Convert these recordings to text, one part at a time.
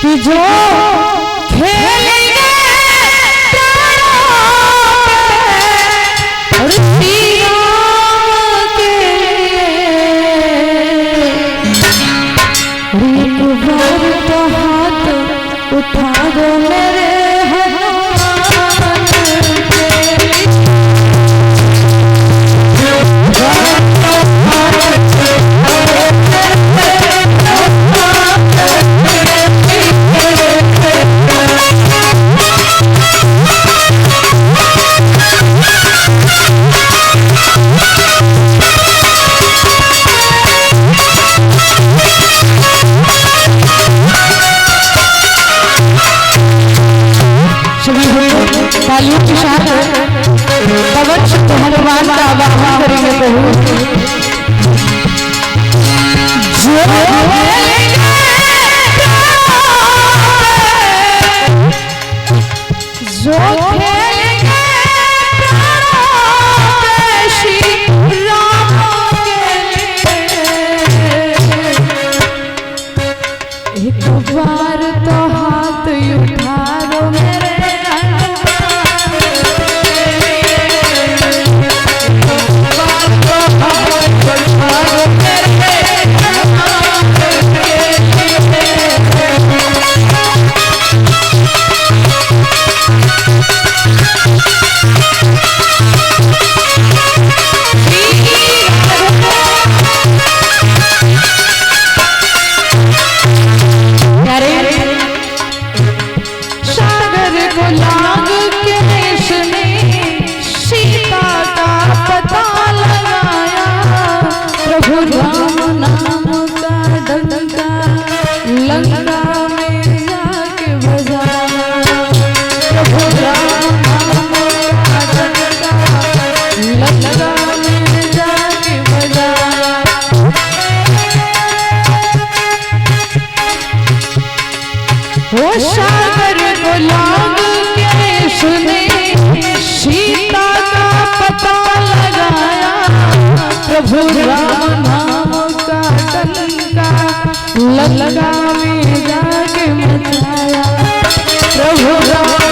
कि जो खेलेंगे तो हाथ उठा दो मेरे तालियों के साथ पवन हनुमान का आवाहन करेंगे जो खेलेंगे श्री राम के लिए एक बार तो हाथ उठा दो मेरे सागर को लाग के सुने सीता का पता लगाया प्रभु राम नाम का डंका लगा में जाके मचाया प्रभु राम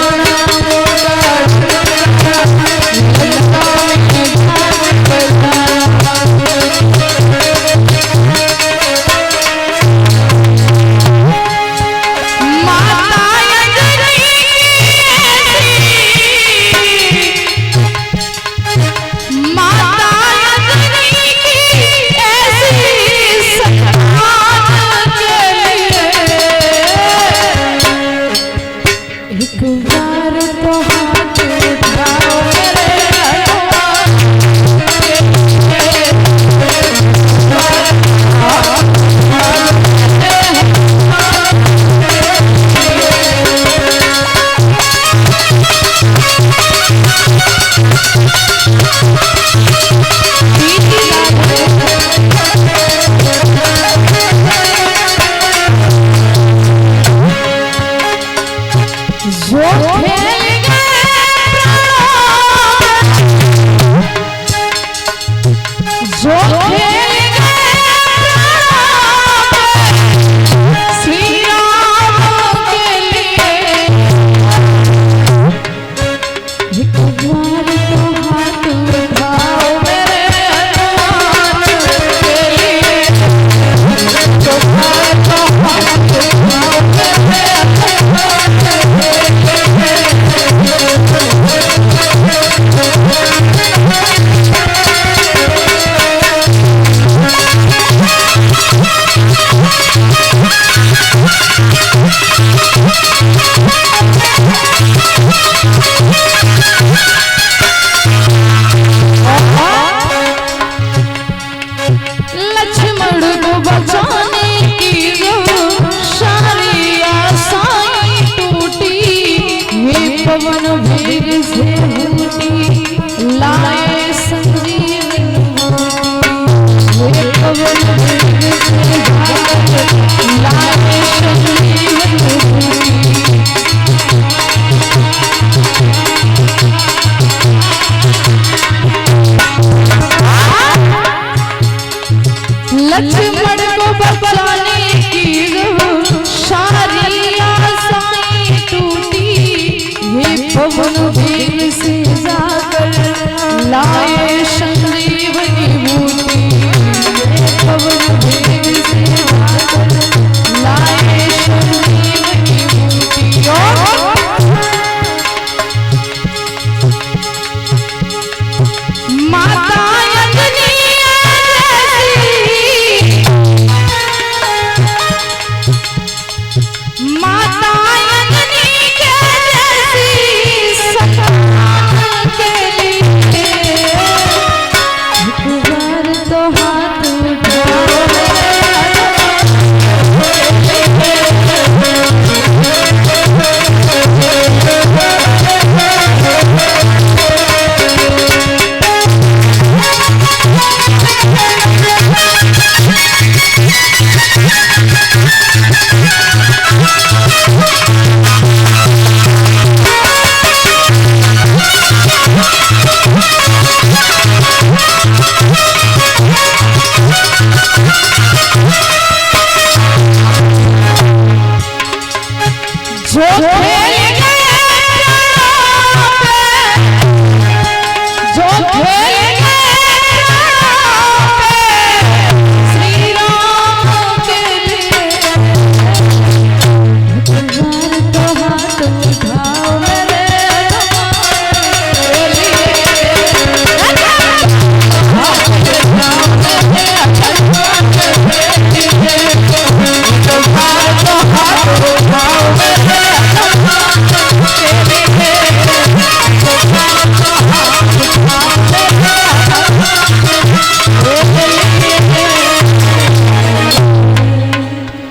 जो खेल गए जो खेल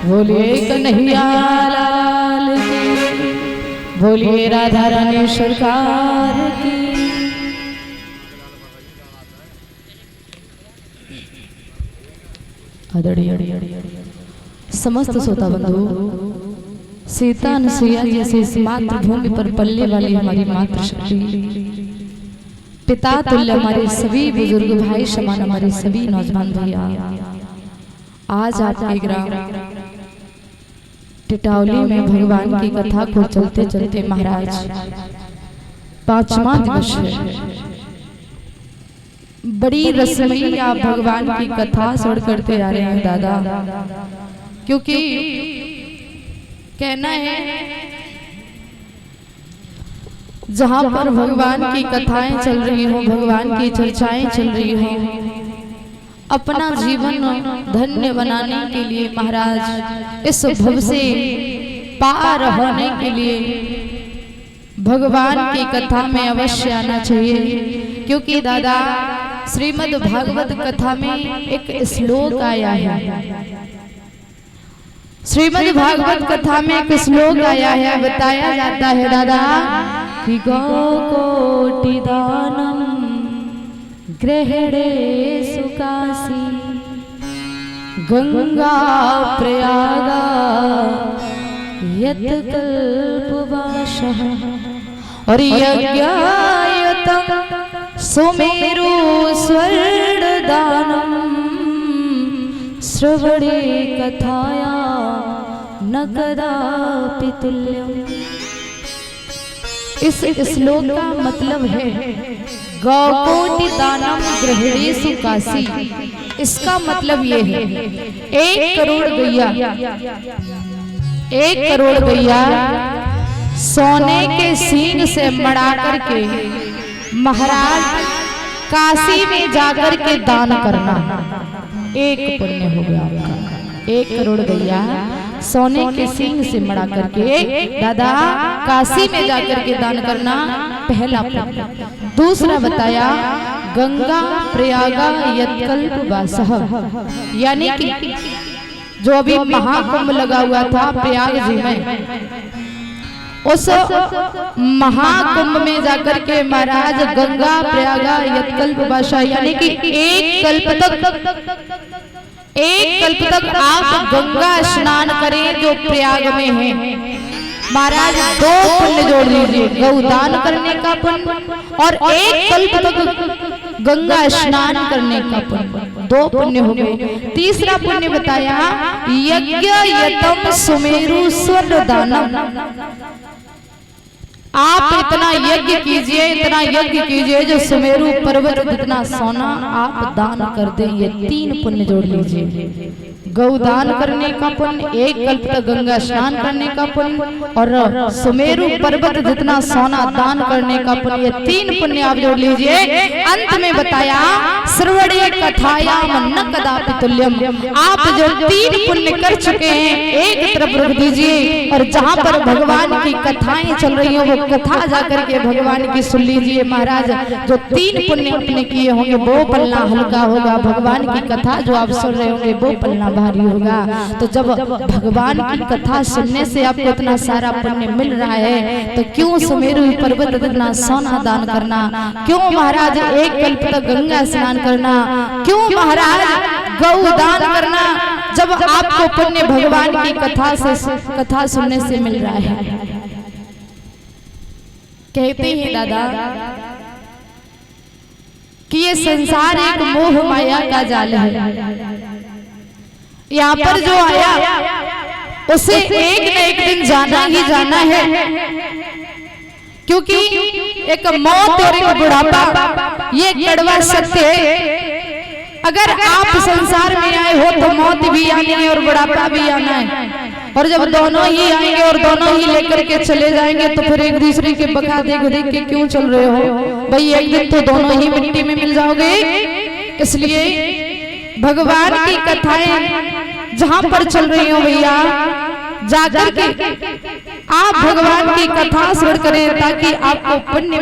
बोलिए कन्हैया लाल की, बोलिए राधा रानी सरकार की। समस्त श्रोता बंधु, सीता अनुसुईया जैसे इस मातृभूमि पर पलने वाली हमारी मातृशक्ति, पिता तुल्य हमारे सभी बुजुर्ग भाई समान हमारे सभी नौजवान भैया, आज आपके ग्राम टिटावली में भगवान की कथा को चलते चलते महाराज 5वां दिवस है। बड़ी रसमयी आप भगवान की कथा सुन करते आ रहे हैं दादा, क्योंकि कहना है जहां पर भगवान की कथाएं चल रही हो, भगवान की चर्चाएं चल रही हो, अपना जीवन धन्य बनाने के लिए महाराज इस भव से पार होने के लिए भगवान की कथा में अवश्य आना चाहिए। क्योंकि दादा श्रीमद् भागवत कथा में एक श्लोक आया है, श्रीमद् भागवत कथा में एक श्लोक आया है, बताया जाता है दादा कि गौ कोटि दानम ग्रहणे सुकासी गंगा प्रयागा यत कल्पवासः और यज्ञायतम सुमेरु स्वर्ण दानम श्रवणे कथाया न कदापि तुल्यम। इस श्लोक का मतलब है गौकोटि दानम गृहिणीषु काशी। इसका मतलब ये है 1 करोड़ गैया, 1 करोड़ गैया सोने के सींग से मड़ा करके महाराज काशी में जाकर के दान करना, 1 पुण्य हो गया आपका। 1 करोड़ गैया सोने के सींग से मड़ा करके दादा काशी में जाकर के दान करना पहला पुण्य। दूसरा बताया गंगा प्रयागा यत्कल्प वासः, यानी कि जो अभी महाकुंभ लगा हुआ था प्रयाग जी में, उस महाकुंभ में जाकर के महाराज गंगा प्रयागा यत्कल्प वासः, यानी कि 1 कल्प तक आप गंगा स्नान करें जो प्रयाग में है। महाराज 2 पुण्य जोड़ लीजिए, गौदान करने का पुण्य और 1 कल्प तक गंगा स्नान करने का पुण्य, 2 पुण्य हो गए। तीसरा पुण्य बताया यज्ञायतम सुमेरु स्वर्ण दानम। आप इतना यज्ञ कीजिए, इतना यज्ञ कीजिए जो सुमेरु पर्वत जितना सोना आप दान कर दें, ये 3 पुण्य जोड़ लीजिए। गौदान करने का पुण्य, 1 कल्प तक गंगा स्नान करने का पुण्य और सुमेरु पर्वत जितना सोना दान करने का पुण्य, 3 पुण्य आप जोड़ लीजिए। अंत में बताया श्रवणे कथायाम न कदापि तुल्यम। आप जो 3 पुण्य कर चुके हैं एक तरफ रख दीजिए और जहाँ पर भगवान की कथाएं चल रही हो वो कथा जाकर के भगवान की सुन लीजिए। महाराज जो 3 पुण्य अपने किए होंगे वो पलना हल्का होगा, भगवान की कथा जो आप सुन रहे होंगे वो पलना भारी होगा। तो जब भगवान की कथा सुनने से आपको इतना सारा पुण्य मिल रहा है तो क्यों सुमेरु पर्वत इतना सोना दान करना, क्यों महाराज 1 कल्प तक गंगा स्नान करना, क्यों महाराज गौदान करना, जब आपको पुण्य भगवान की कथा सुनने से मिल रहा है। कहते हैं दादा कि ये संसार एक मोह माया का जाल है। यहाँ पर जो आया उसे एक न एक दिन जाना ही जाना है, क्योंकि एक मौत और एक बुढ़ापा ये कड़वा सत्य है। अगर आप संसार में आए हो तो मौत भी आनी है और बुढ़ापा भी आना है, और जब दोनों ही आएंगे और दोनों ही लेकर के चले जाएंगे तो फिर एक दूसरे के बका देख देख के क्यों चल रहे हो भाई, एक दिन तो दोनों ही मिट्टी में मिल जाओगे। इसलिए भगवान की कथाएं जहां पर चल रही हो भैया, जाकर के आप भगवान की कथा श्रवण करें ताकि आपको पुण्य